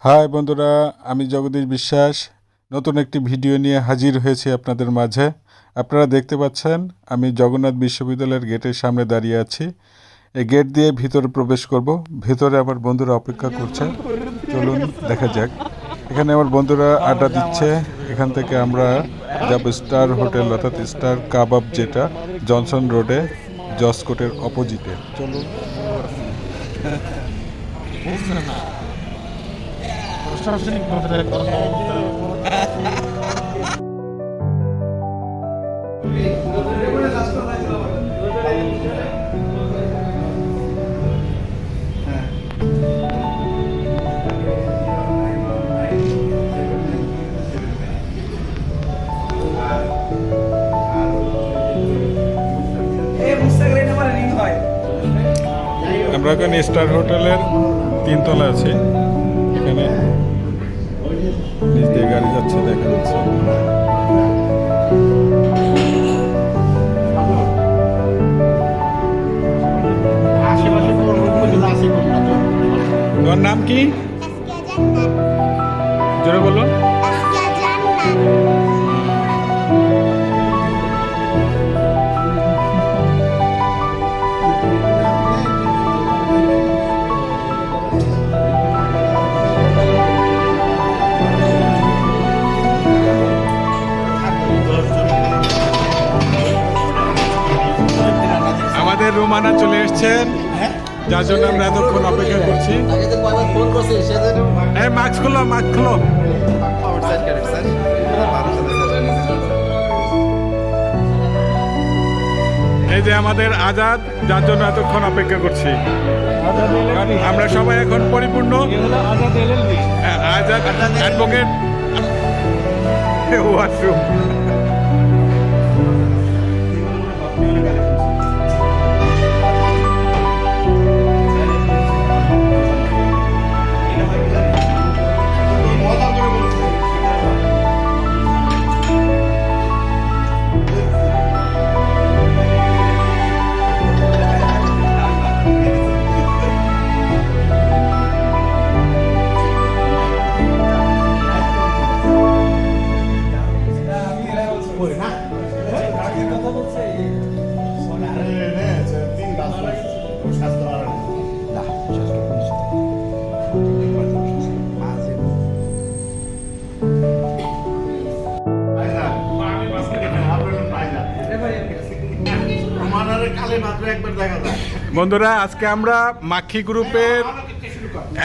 High বন্ধুরা, আমি জগদীশ বিশ্বাস নতুন একটি ভিডিও নিয়ে হাজির হয়েছি আপনাদের মাঝে। আপনারা দেখতে পাচ্ছেন আমি জগন্নাথ বিশ্ববিদ্যালয়ের গেটের সামনে দাঁড়িয়ে আছি। এই গেট দিয়ে ভিতরে প্রবেশ করব। ভেতরে আমার বন্ধুরা অপেক্ষা করছে, চলুন দেখা যাক। এখানে আমার বন্ধুরা আড্ডা দিচ্ছে। এখান থেকে আমরা যাব স্টার হোটেল, অর্থাৎ স্টার কাবাব, যেটা জনসন রোডে জসকোটের অপোজিটে। চলুন। আমরা এখানে স্টার হোটেলের 3 তলা আছি। এখানে নিচ দিয়ে গাড়ি যাচ্ছে, দেখা যাচ্ছে। তোমার নাম কি? জোরে বলুন। আমাদের রুমানা চলে এসছেন, যার জন্য আমরা এতক্ষণ অপেক্ষা করছি। মাস্ক খুলো, মাস্ক খুলো। এই যে আমাদের আজাদ, যার জন্য এতক্ষণ অপেক্ষা করছি। আমরা সবাই এখন পরিপূর্ণ। Azad advocate washroom. বন্ধুরা, আজকে আমরা মাক্ষী গ্রুপের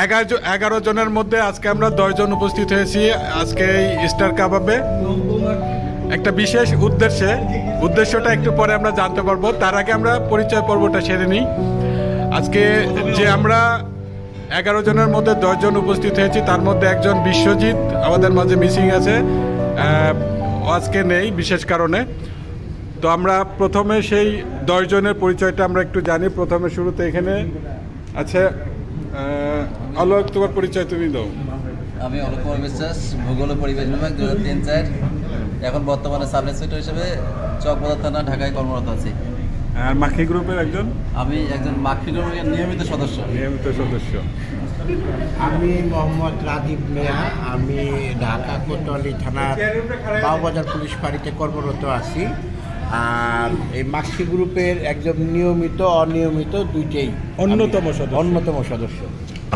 11 জনের মধ্যে আজকে আমরা 10 জন উপস্থিত হয়েছি আজকে এই স্টার কাবাবে একটা বিশেষ উদ্দেশ্যটা একটু পরে আমরা জানতে পারবো। তার আগে আমরা পরিচয় পর্বটা সেরে নিই। আজকে যে আমরা 11 জনের মধ্যে 10 জন উপস্থিত হয়েছি, তার মধ্যে একজন বিশ্বজিৎ আমাদের মাঝে মিসিং আছে, আজকে নেই বিশেষ কারণে। তো আমরা প্রথমে সেই 10 জনের পরিচয়টা আমরা একটু জানি। প্রথমে শুরুতে এখানে আচ্ছা, অলোক, তোমার পরিচয় তুমি দাও। আমি অলোক কুমার বিশ্বাস, ভূগোল ও পরিবেশ বিভাগ 2003-04, এখন বর্তমানে সাব ইন্সপেক্টর হিসেবে চকবাজার থানা, ঢাকায় কর্মরত আছি। আর মাক্ষী গ্রুপের একজন? আমি একজন মাক্ষী গ্রুপের নিয়মিত সদস্য। আমি মোহাম্মদ রাজীব মিয়া, আমি ঢাকা কোতোয়ালি থানার বাউবাজার পুলিশ ফাঁড়িতে কর্মরত আছি। আর এই মাক্ষী গ্রুপের একজন নিয়মিত অনিয়মিত দুইটাই অন্যতম সদস্য।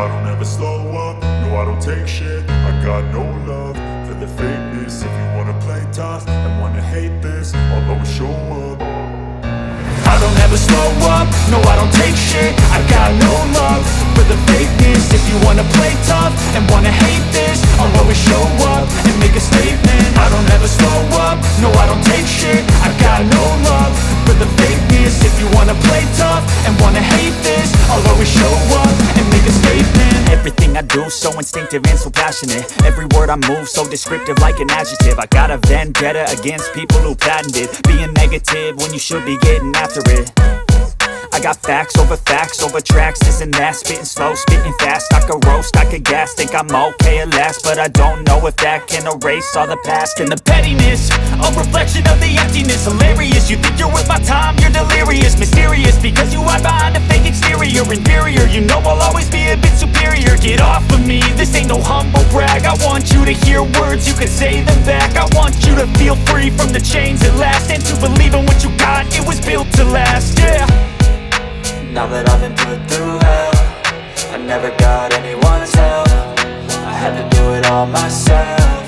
I don't ever slow up, no I don't take shit. I got no love for the fakeness. If you wanna play tough and wanna hate this, I'll always show up. I don't ever slow up, no I don't take shit. I got no love for the fakeness. If you wanna play tough and wanna hate this, I'll always show up and make a statement. I don't ever slow up, no I don't take shit. I got no love for the fakeness. If you wanna play tough and wanna hate this, I'll always show up and make a statement. Everything I do so instinctive and so passionate. Every word I move so descriptive like an adjective. I got a vendetta against people who patented being negative when you should be getting after it. I got facts over tracks, this and that. Spitting slow, spitting fast. I could roast, I could gas. Think I'm okay at last, but I don't know if that can erase all the past. And the pettiness, a reflection of the emptiness. Hilarious, you think you're worth my time, you're delirious. Mysterious, because you hide behind a fake exterior. Inferior, you know I'll always be a bit superior. Get off of me, this ain't no humble brag. I want you to hear words, you can say them back. I want you to feel free from the chains that last, and to believe in what you got, it was built to last, yeah. Now that I've been put through hell, I never got anyone's help, I had to do it all myself.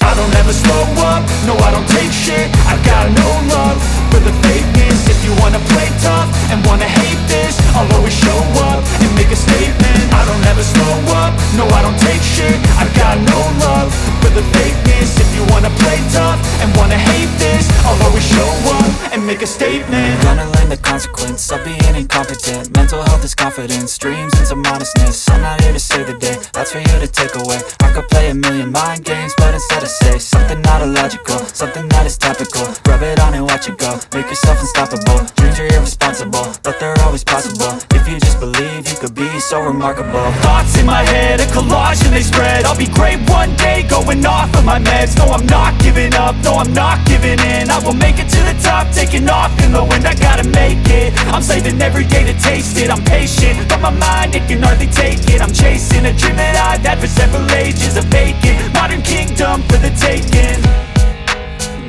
I don't ever slow up, no I don't take shit. I got no love for the fakeness. If you wanna play tough and wanna hate this, I'll always show up and make a statement. I don't ever slow up, no I don't take shit. I got no love for the fakeness. If you wanna play tough and wanna hate this, I'll always show up and make a statement. Gonna learn the consequence of being incompetent. Mental health is confidence, dreams and some honestness. I'm not here to save the day, that's for you to take away. I could play a million mind games, but instead I say something not illogical, something that is topical. Rub it on and watch it go, make yourself unstoppable. Dreams are irresponsible, but they're always possible. If you just believe, you could be so remarkable. Thoughts in my head, a collage and they spread. I'll be great one day, going off of my meds. No, I'm not giving up, no, I'm not giving in. I will make it to the top, taking off in the wind. I gotta make it, I'm saving every day to taste it. I'm patient, but my mind, it can hardly take it. I'm chasing a dream that I've had for several ages. A vacant, modern kingdom for the taking.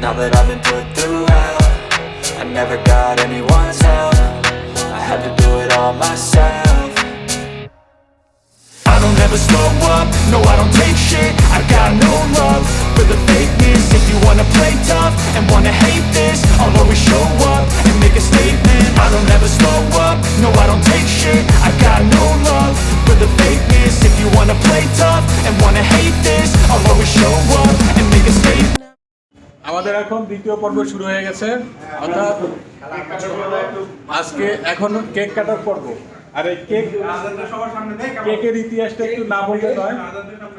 Now that I've been put through hell, I never got anyone's help, I had to do it all myself. I don't ever slow up, no I don't take shit. I got no love for the fakeness. If you wanna play tough and wanna hate this, I'll always show up and make a statement. I don't ever slow up, no I don't take shit. I got no love for the fakeness. If you wanna play tough and wanna hate this, I'll always show up and make a statement. আমাদের এখন দ্বিতীয় পর্ব শুরু হয়ে গেছে, অর্থাৎ আজকে এখন কেক কাটার পর্ব। আর এই কেকের ইতিহাসটা একটু না বলতে নয়।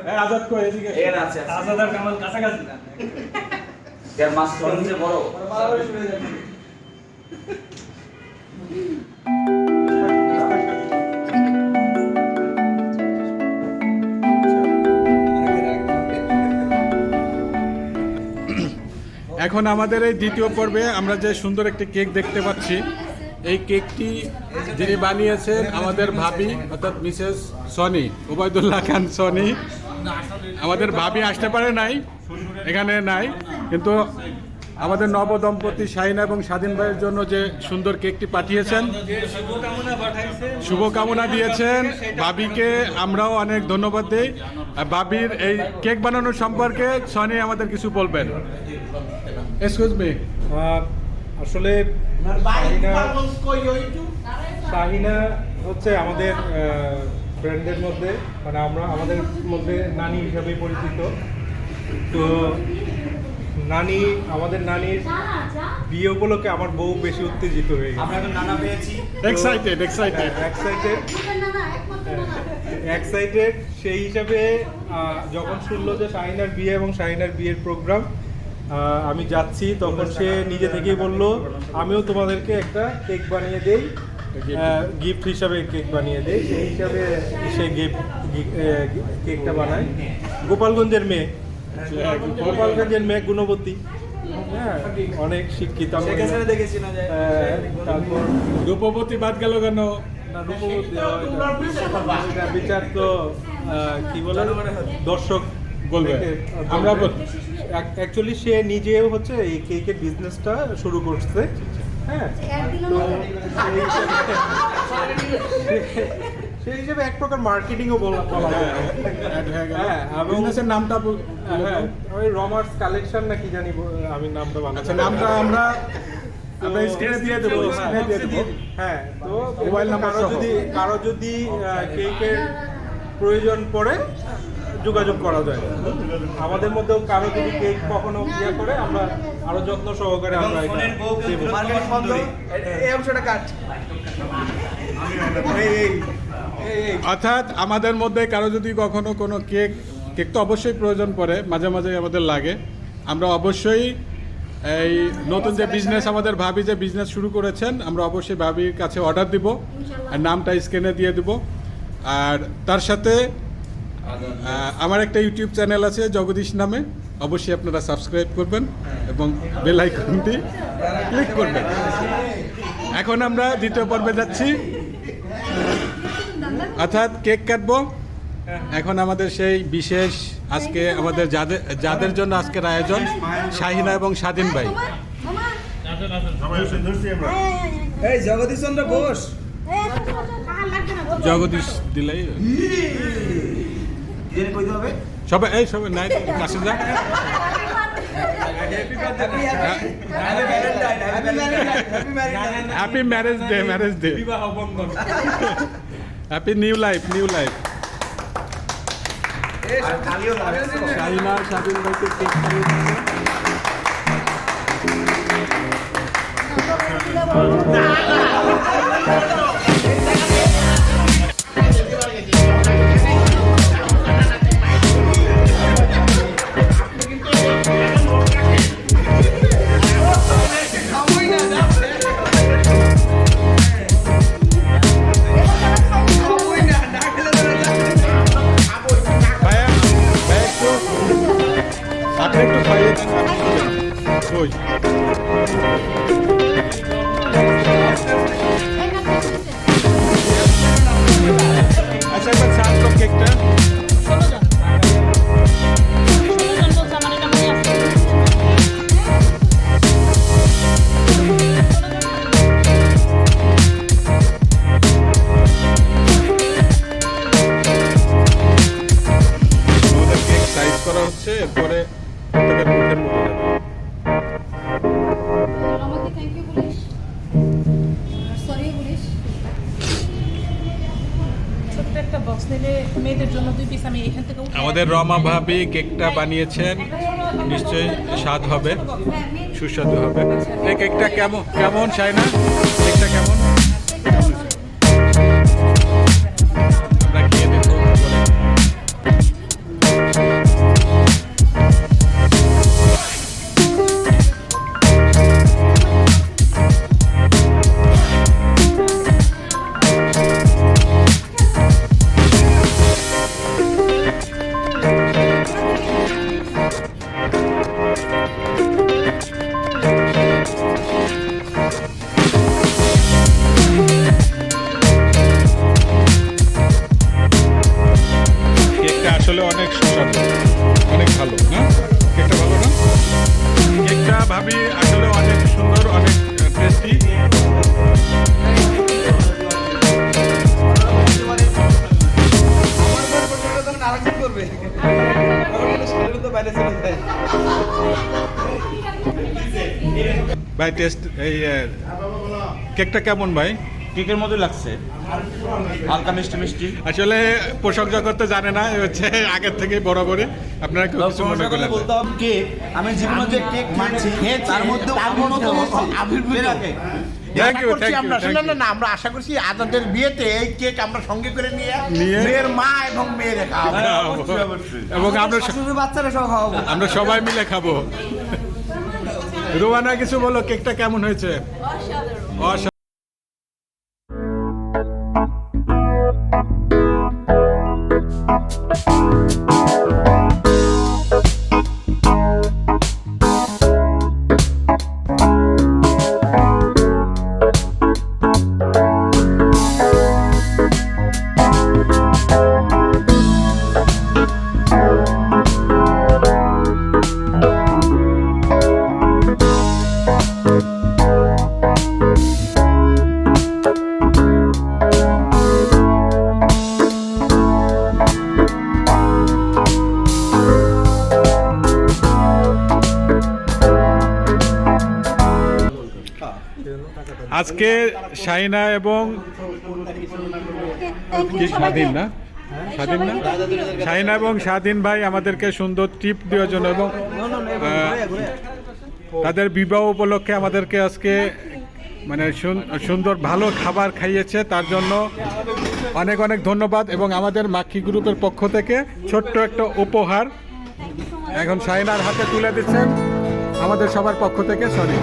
হ্যাঁ, আজাদ কই এদিকে। আজাদ আর কামাল কাছাকাছি না। এর মাছ সবচেয়ে বড়। এখন আমাদের এই দ্বিতীয় পর্বে আমরা যে সুন্দর একটি কেক দেখতে পাচ্ছি, এই কেকটি যিনি বানিয়েছেন আমাদের ভাবি, অর্থাৎ মিসেস সনি, ওবায়দুল্লাহ খান সনি। আমাদের ভাবি আসতে পারে নাই, এখানে নাই, কিন্তু আমাদের নবদম্পতি শাহিনা এবং স্বাধীন ভাইয়ের জন্য যে সুন্দর কেকটি পাঠিয়েছেন, শুভকামনা দিয়েছেন ভাবিকে, আমরাও অনেক ধন্যবাদ দিই। ভাবির এই কেক বানানোর সম্পর্কে সনি আমাদের কিছু বলবেন। Excuse me. আসলে শাহিনা হচ্ছে আমাদের ফ্রেন্ডের মধ্যে, মানে আমরা আমাদের মধ্যে নানি হিসাবে পরিচিত। তো নানি, আমাদের নানির বিয়ে উপলক্ষে আমার বউ বেশি উত্তেজিত হয়ে গেছে। আমরা নানা পেয়েছি, এক্সাইটেড। সেই হিসাবে যখন শুনলো যে শাহিনার বিয়ে এবং শাহিনার বিয়ের প্রোগ্রাম আমি যাচ্ছি, তখন সে নিজে থেকেই বলল আমিও তোমাদেরকে একটা কেক বানিয়ে দেই, গিফট হিসাবে কেক বানিয়ে দেই। সেই হিসাবে সে কেকটা বানায়। গোপালগঞ্জের মেয়ে, গুণবতী, হ্যাঁ, অনেক শিক্ষিত। তারপর রূপবতী বাদ গেল কেন? বিচার তো কি বলে দর্শক বলবে, আমরা অ্যাকচুয়ালি সে নিজেও হচ্ছে এই কেকের বিজনেসটা শুরু করছে। হ্যাঁ, সেই হিসেবে এক প্রকার মার্কেটিংও বলা যায়। হ্যাঁ, বিজনেসের নামটা হ্যাঁ, ওই রমার্স কালেকশন না কি জানি, আমি নামটা বানাচ্ছি। আচ্ছা, নামটা আমরা স্ক্রিনে দিয়ে দেবো। হ্যাঁ, তো মোবাইল নাম্বার কারো যদি কেকের প্রয়োজন পড়ে যোগাযোগ করা যায়। আমাদের মধ্যেও কারো যদি কেক কখনো ইয়ে করে, আমরা আরো যত্ন সহকারে আমরা এই অংশটা কাট। অর্থাৎ আমাদের মধ্যে কারো যদি কখনো কোনো কেক তো অবশ্যই প্রয়োজন পড়ে, মাঝে মাঝে আমাদের লাগে, আমরা অবশ্যই এই নতুন যে বিজনেস আমাদের ভাবি যে বিজনেস শুরু করেছেন, আমরা অবশ্যই ভাবির কাছে অর্ডার দিব, আর নামটা স্ক্রিনে দিয়ে দিব। আর তার সাথে আমার একটা ইউটিউব চ্যানেল আছে জগদীশ নামে, অবশ্যই আপনারা সাবস্ক্রাইব করবেন এবং বেল আইকনটি ক্লিক করবেন। এখন আমরা দ্বিতীয় পর্বে যাচ্ছি, অর্থাৎ কেক কাটবো। এখন আমাদের সেই বিশেষ আজকে আমাদের যাদের জন্য আজকের আয়োজন শাহিনা এবং স্বাধীন ভাই। এই জগদীশ চন্দ্র বোস জগদীশ দিলাই সবাই এই সবাই নাই কাছে যা। হ্যাপি ম্যারেজ ডে বিবাহ বন্ধন। হ্যাপি নিউ লাইফ শাহিনা স্বাধীন ভাইকে কেক খাইয়ে দিচ্ছে। ভাইয়া আপনি একটু খাইয়ে দেন, ওই আচ্ছা একবার সার্ভ কর কেকটা। আমাদের কেক সাইজ করা হচ্ছে, এরপরে প্রত্যেকের মুখের মধ্যে যাবে। আমাকে থ্যাংক ইউ বলিস, সরি বলিস। ছোট্ট একটা বক্স নিলে মেয়েদের জন্য 2 পিস আমি এখান থেকে উঠে আমাদের রমা ভাবি কেকটা বানিয়েছেন, নিশ্চয়ই স্বাদ হবে, সুস্বাদু হবে। এই কেকটা কেমন শাইনা, কেকটা কেমন আমরা খেয়ে দেখবো বলে। কেকটা আসলে অনেক সুস্বাদু, অনেক ভালো না? কেকটা ভালো না? কেকটা ভাবি আসলে অনেক সুন্দর, অনেক টেস্টি। ভাই টেস্ট এই কেকটা কেমন ভাই? কেকের মতো লাগছে, হালকা মিষ্টি মিষ্টি। আসলে পোশাক জগতে জানে না, এ হচ্ছে আগের থেকে বরাবরই আপনারা কেউ কিছু মনে করেন না। বলতে হবে কেক, আমি জীবনে যে কেক মানছি তার মধ্যে Thank you, আমরা thank you. না আমরা আশা করছি আজাদের বিয়েতে এই কেক আমরা সঙ্গে করে নিয়ে নিয়ে? মেয়ের মা এবং মেয়ের খাওয়াবো। এবং বাচ্চারা সব খাওয়াবো। আমরা সবাই মিলে খাবো। রোয়ানা কিছু বলো, কেকটা কেমন হয়েছে? অসাধারণ। আজকে শাহিনা এবং কি স্বাধীন না স্বাধীন না শাহিনা এবং স্বাধীন ভাই আমাদেরকে সুন্দর টিপ দেওয়ার জন্য এবং তাদের বিবাহ উপলক্ষে আমাদেরকে আজকে মানে সুন্দর ভালো খাবার খাইয়েছে, তার জন্য অনেক অনেক ধন্যবাদ। এবং আমাদের মাক্ষী গ্রুপের পক্ষ থেকে ছোট্ট একটা উপহার এখন শাহিনার হাতে তুলে দিচ্ছেন আমাদের সবার পক্ষ থেকে। সরি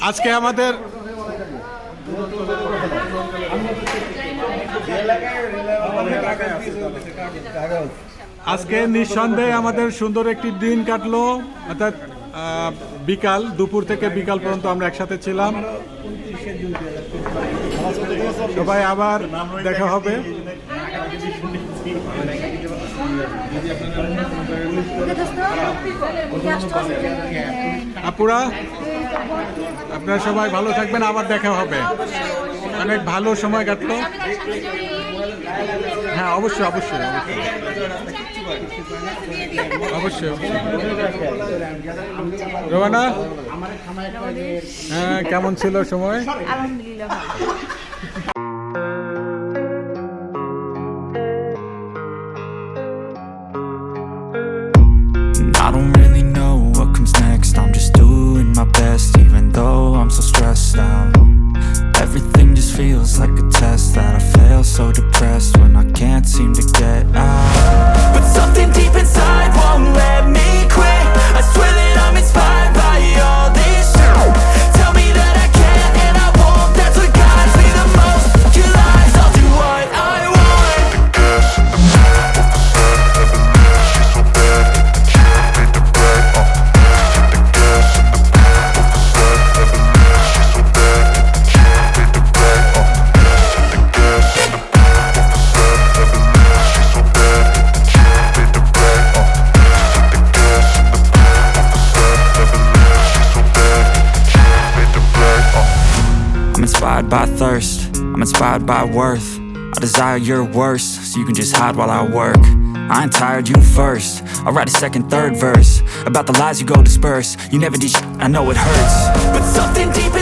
আজকে আমাদের আজকে নিঃসন্দেহে আমাদের সুন্দর একটি দিন কাটলো, অর্থাৎ বিকাল, দুপুর থেকে বিকাল পর্যন্ত আমরা একসাথে ছিলাম। সবাই আবার দেখা হবে। আপুরা, আপনারা সবাই ভালো থাকবেন, আবার দেখা হবে। অনেক ভালো সময় কাটলো। হ্যাঁ, অবশ্যই অবশ্যই অবশ্যই। রোমানা, হ্যাঁ, কেমন ছিল সময়? আলহামদুলিল্লাহ ভালো। I don't really know what comes next. I'm just doing my best, even though I'm so stressed out. Everything just feels like a test that I fail, so depressed when I can't seem to get out. But something deep inside won't let me quit. I swear that I'm inspired by all this shit. Tell me that I can't and I won't. That's what guides me the most. Your lies, I'll do what I want. I'm inspired by thirst, I'm inspired by worth. I desire your worst, so you can just hide while I work. I ain't tired, you first. I'll write a second, third verse about the lies you go disperse. You never did shit, I know it hurts. But something deep